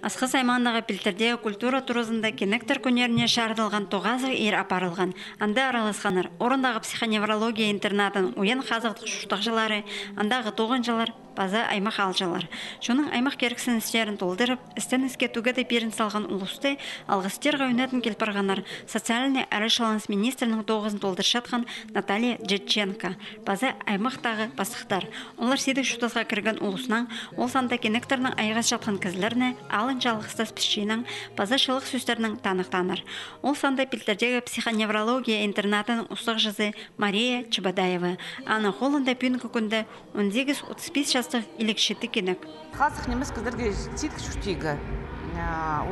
Асқы саймандағы пилтерде культура турызында кенектер көнеріне шардылған тоғазы ер апарылған. Анда араласқаныр, орындағы психоневрология интернатын уен қазақтық шуштақжылары, андағы тоғынжылар, база аймақ алжылар. Шоның аймақ керіксін істерін толдырып, істен іске түгеді берін салған ұлысты, алғыстерға үнетін келпірғанар социальный әрі шаланс министрінің тоғызын толдыршатқан Наталья Джетченко, база аймақтағы басықтар. Олар седік шутасқа кірген ұлысынан, ол санда кенектерінің айғас жатқан кізлеріне, алын жалғыстас пішчейінің, база шылық сөздерінің танықтаныр. Ол санда пилтердегі психоневрология интернатының ұстық жызы Мария Чебадаева. Ана қолында пүйінгі күнді 18-35 жастық илекшеті кенек. Қазық неміз кіздерге сетік шүштегі.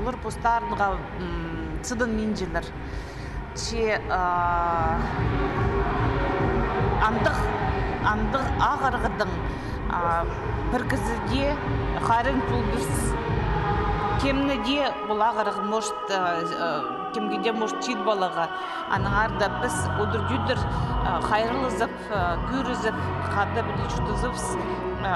Олар постарынға цыдын менжелер. Андық ағырғыдың бір кізіде қарын тұлбыз. Кемніде бұл ағырғы может, кемгеде может чит балаға. Аныңарда біз өдір-дүдір қайрылызып, көрізіп, қадда білі жұтызып,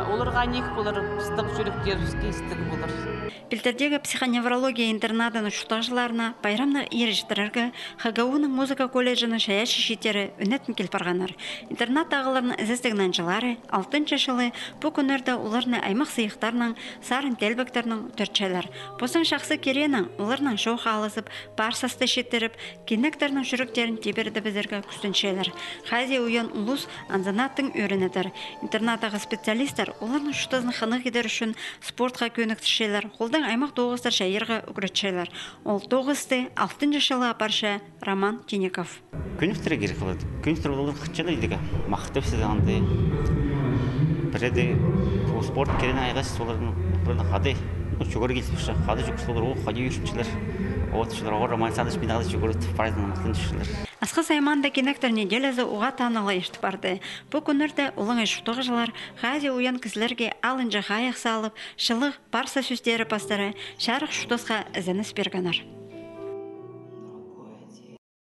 оларға нек болыр, біздің жүректеріміз кейістігі болыр. Пилтердегі психоневрология интернатын ұшықтағжыларына байрамны еріштірергі ХГУ-ның музыка колледжінің шая шешеттері үнетін келпарғанар. Интернат ағыларының ізістігінен жылары 6-шы жылы бұл күнерді оларны аймақ сыйықтарының, сарын телбектерінің түртшелер. Бұсын шақсы керенің оларның шоуға алысып, барсасты шеттеріп, кенектерінің жүректерін теберді біздерге күстіншелер. Хази уян ұлыс анзанаттың өрінедір. Интернатағы специалистер оларның шутазын қанық едер үшін спортқа көніктішелер, қолдан аймақ тоғыздар шайырға үгіретшелер. Ол тоғызды 6-шы жылы апаршы Роман Тинеков. Көніктері керек қылады. Көніктері олар қытчалы едігі. Мақтып сізанды. Біреді спорт керен айғас солардың қады. Жүгірі келсіпші. Қады жүкісі олар ол қады үйіршімшілер. Асқы сайманда кенектер неделязы уға танылы ешті барды. Бұл күнірді ұлыңы шұтығыжылар, ғази уян кізлерге алынжы ғаяқ салып, шылық барса сөздері пастары шарық шұтысқа ізініс бергенар.